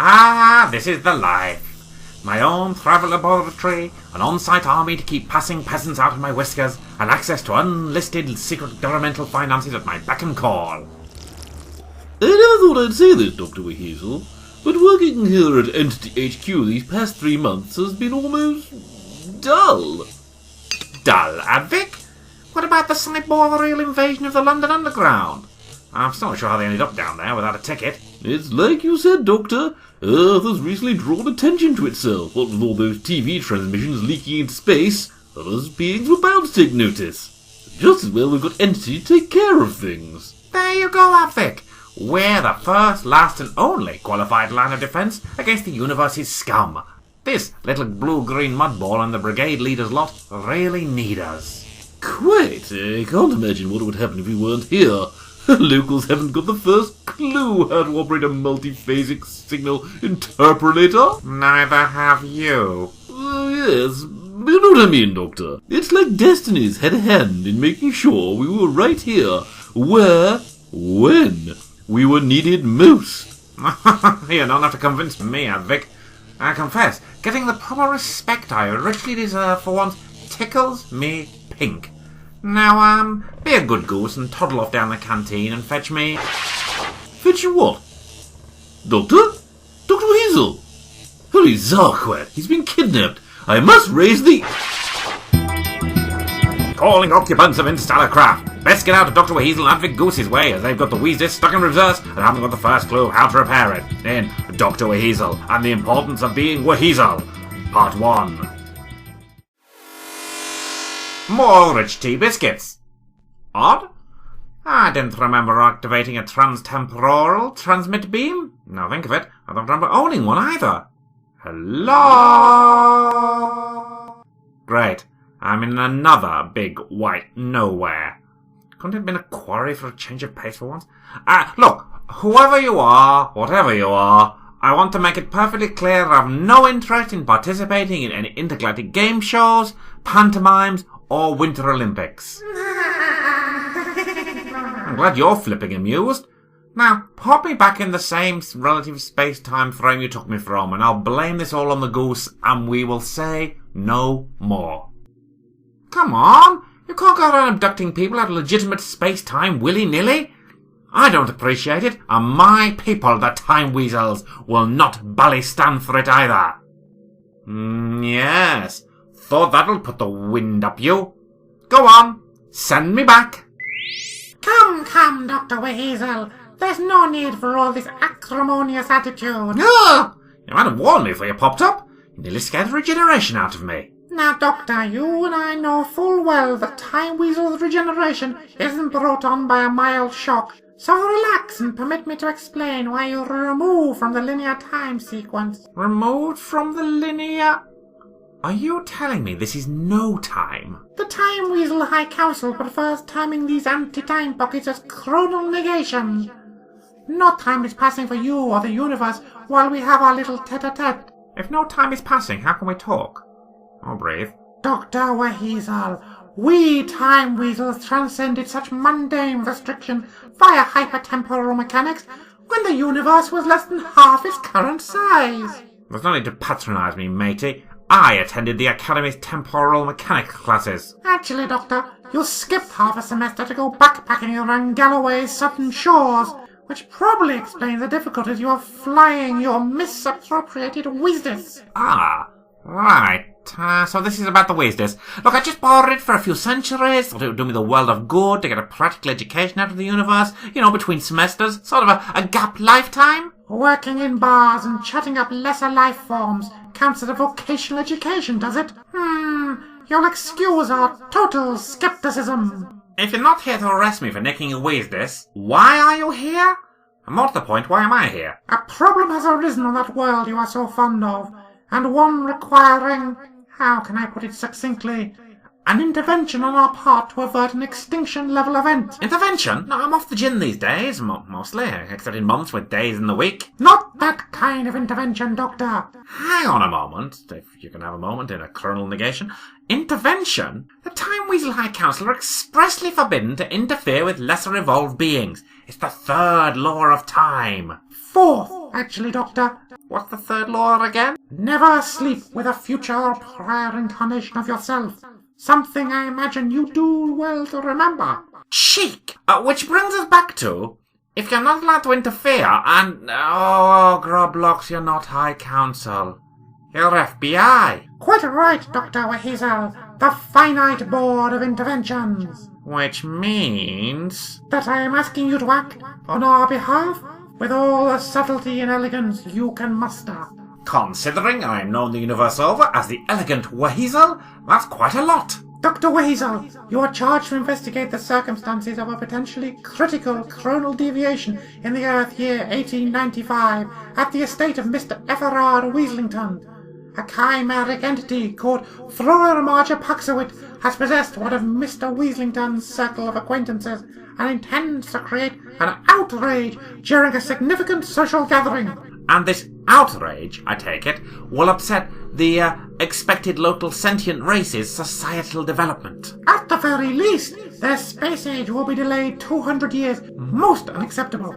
Ah, this is the life. My own travel laboratory, an on-site army to keep passing peasants out of my whiskers, and access to unlisted secret governmental finances at my beck and call. I never thought I'd say this, Dr. WHeasel, but working here at Entity HQ these past 3 months has been almost dull. Dull, Advic? What about the cyborg invasion of the London Underground? I'm still not sure how they ended up down there without a ticket. It's like you said, Doctor. Earth has recently drawn attention to itself. What with all those TV transmissions leaking into space, us beings were bound to take notice. Just as well we've got Entity to take care of things. There you go, Advic. We're the first, last and only qualified line of defence against the universe's scum. This little blue-green mudball and the brigade leaders lot really need us. Quite. I can't imagine what would happen if we weren't here. Locals haven't got the first clue how to operate a multiphasic signal interpolator. Neither have you. Yes, you know what I mean, Doctor. It's like Destiny's had a hand in making sure we were right here, where, when we were needed most. You don't have to convince me, Advic. I confess, getting the proper respect I richly deserve for once tickles me pink. Now, be a good goose and toddle off down the canteen and fetch me... Fetch you what? Doctor? Dr. WHeasel? Holy Zarquat, he's been kidnapped. I must raise the... Calling occupants of interstellar craft. Best get out of Dr. WHeasel and Advic Goose's way, as they've got the Wheasel stuck in reverse and haven't got the first clue of how to repair it. In Dr. WHeasel and the Importance of Being WHeasel, Part 1. More rich tea biscuits. Odd. I didn't remember activating a trans-temporal transmit beam. Now think of it, I don't remember owning one either. Hello? Great. I'm in another big white nowhere. Couldn't it have been a quarry for a change of pace for once? Look, whoever you are, whatever you are, I want to make it perfectly clear I have no interest in participating in any intergalactic game shows, pantomimes, or Winter Olympics. I'm glad you're flipping amused. Now, pop me back in the same relative space-time frame you took me from, and I'll blame this all on the goose, and we will say no more. Come on! You can't go around abducting people out of legitimate space-time willy-nilly. I don't appreciate it, and my people, the Time Weasels, will not bally stand for it either. Yes. Thought that'll put the wind up you. Go on, send me back. Come, Dr. WHeasel. There's no need for all this acrimonious attitude. Ugh! You might have warned me before you popped up. You nearly scared the regeneration out of me. Now, Doctor, you and I know full well that Time Weasel's regeneration isn't brought on by a mild shock. So relax and permit me to explain why you're removed from the linear time sequence. Removed from the linear... Are you telling me this is no time? The Time Weasel High Council prefers terming these anti-time pockets as chronal negations. No time is passing for you or the universe while we have our little tete-a-tete. If no time is passing, how can we talk? I'll breathe. Dr. WHeasel, we Time Weasels transcended such mundane restriction via hypertemporal mechanics when the universe was less than half its current size. There's no need to patronise me, matey. I attended the Academy's temporal mechanics classes. Actually, Doctor, you skipped half a semester to go backpacking around Galloway's southern shores, which probably explains the difficulties you have flying your misappropriated Wheasel. Ah, right. So this is about the Wheasel. Look, I just borrowed it for a few centuries, thought it would do me the world of good to get a practical education out of the universe, between semesters, sort of a gap lifetime. Working in bars and chatting up lesser life forms counts as a vocational education, does it? You'll excuse our total skepticism. If you're not here to arrest me for nicking a Wheasel, why are you here? And more to the point, why am I here? A problem has arisen on that world you are so fond of, and one requiring, how can I put it succinctly, an intervention on our part to avert an extinction-level event. Intervention? No, I'm off the gin these days, mostly, except in months with days in the week. Not that kind of intervention, Doctor. Hang on a moment, if you can have a moment in a chronal negation. Intervention? The Time Weasel High Council are expressly forbidden to interfere with lesser evolved beings. It's the third law of time. Fourth. actually, Doctor. What's the third law again? Never sleep with a future or prior incarnation of yourself. Something I imagine you do well to remember. Cheek! Which brings us back to, if you're not allowed to interfere, and... Oh, Groblocks, you're not High Council. You're FBI. Quite right, Dr. WHeasel. The Finite Board of Interventions. Which means... that I am asking you to act on our behalf with all the subtlety and elegance you can muster. Considering I am known the universe over as the elegant WHeasel, that's quite a lot. Dr. WHeasel, you are charged to investigate the circumstances of a potentially critical coronal deviation in the Earth year 1895 at the estate of Mr. Everard Weaslington. A chimeric entity called Flora Paxowit has possessed one of Mr. Weaslington's circle of acquaintances and intends to create an outrage during a significant social gathering. And this outrage, I take it, will upset the expected local sentient race's societal development. At the very least, their space age will be delayed 200 years, most unacceptable.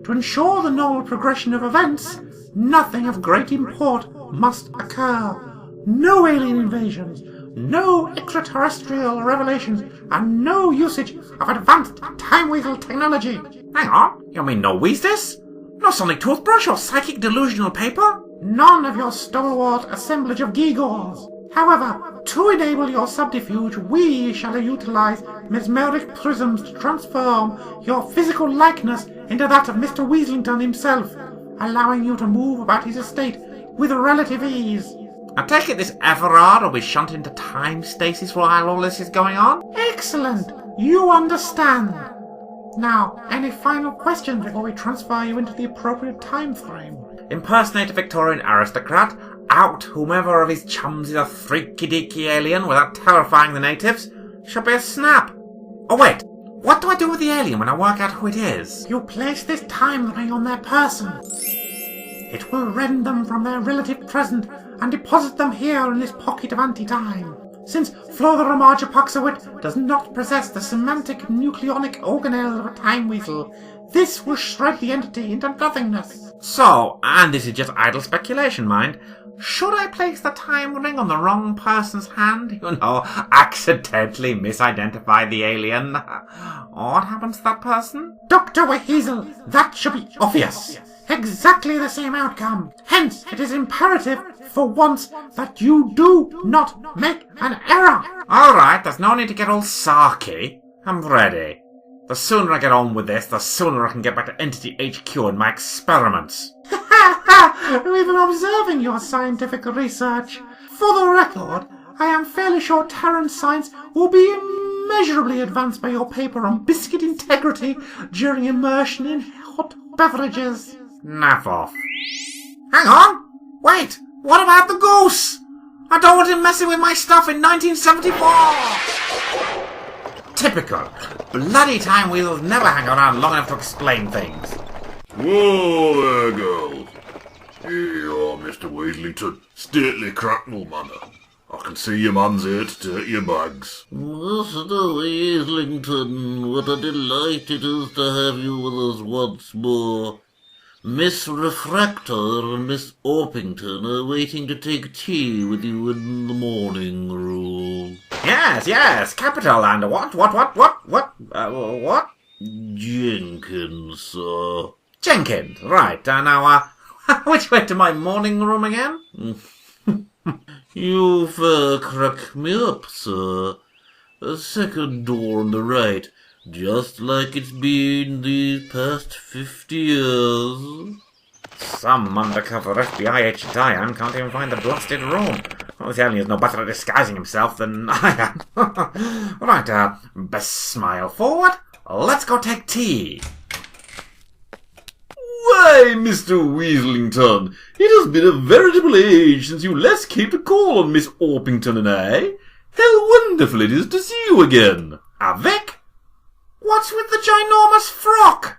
To ensure the normal progression of events, nothing of great import must occur. No alien invasions, no extraterrestrial revelations, and no usage of advanced time weasel technology. Hang on, you mean no Weastis? No sonic toothbrush or psychic delusional paper? None of your stalwart assemblage of gewgaws. However, to enable your subterfuge, we shall utilize mesmeric prisms to transform your physical likeness into that of Mr. Weaslington himself, allowing you to move about his estate with relative ease. I take it this Everard will be shunted into time stasis while all this is going on? Excellent! You understand. Now, any final questions before we transfer you into the appropriate time frame? Impersonate a Victorian aristocrat, out whomever of his chums is a freaky-deaky alien without terrifying the natives, should be a snap. Oh wait, what do I do with the alien when I work out who it is? You place this time ring on their person. It will rend them from their relative present and deposit them here in this pocket of anti-time. Since Flora Paxowit does not possess the semantic nucleonic organelle of a time weasel, this will shred the entity into nothingness. So, and this is just idle speculation, mind, should I place the time ring on the wrong person's hand? You know, accidentally misidentify the alien. What happens to that person? Dr. WHeasel, that should be obvious. Exactly the same outcome. Hence, it is imperative, for once, that you do not make an error. Alright, there's no need to get all sarky. I'm ready. The sooner I get on with this, the sooner I can get back to Entity HQ and my experiments. We've been observing your scientific research. For the record, I am fairly sure Terran science will be immeasurably advanced by your paper on biscuit integrity during immersion in hot beverages. Naff off. Hang on! Wait! What about the goose? I don't want him messing with my stuff in 1974! Typical. Bloody time weasels never hang around long enough to explain things. Whoa there, girls. Here you are, Mr. Weaslington. Stately cracknell manner. I can see your man's here to take your bags. Mr. Weaslington, what a delight it is to have you with us once more. Miss Refractor and Miss Orpington are waiting to take tea with you in the morning room. Yes, capital, and what? Jenkins, sir. Jenkins, right, now, which way to my morning room again? You crack me up, sir. A second door on the right, just like it's been these past 50 years. Some undercover FBI agent I am can't even find the blasted room. Well, this alien is no better at disguising himself than I am. Right, best smile forward. Let's go take tea. Why, Mr. Weaslington, it has been a veritable age since you last came to call on Miss Orpington and I. How wonderful it is to see you again. Vic? What's with the ginormous frock?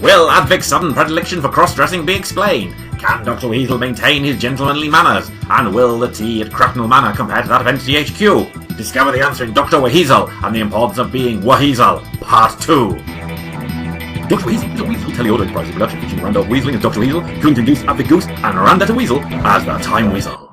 Will Advic's sudden predilection for cross-dressing be explained? Can Dr. Weasel maintain his gentlemanly manners? And will the tea at Cracknell Manor compare to that of Entity HQ? Discover the answer in Dr. WHeasel and the importance of being WHeasel, Part 2. Dr. Weasel is a Weasel Teleorder Enterprise production featuring Randolph Weaseling as Dr. Weasel, Clinton Goose as the Goose, and Randetta Weasel as the Time Weasel.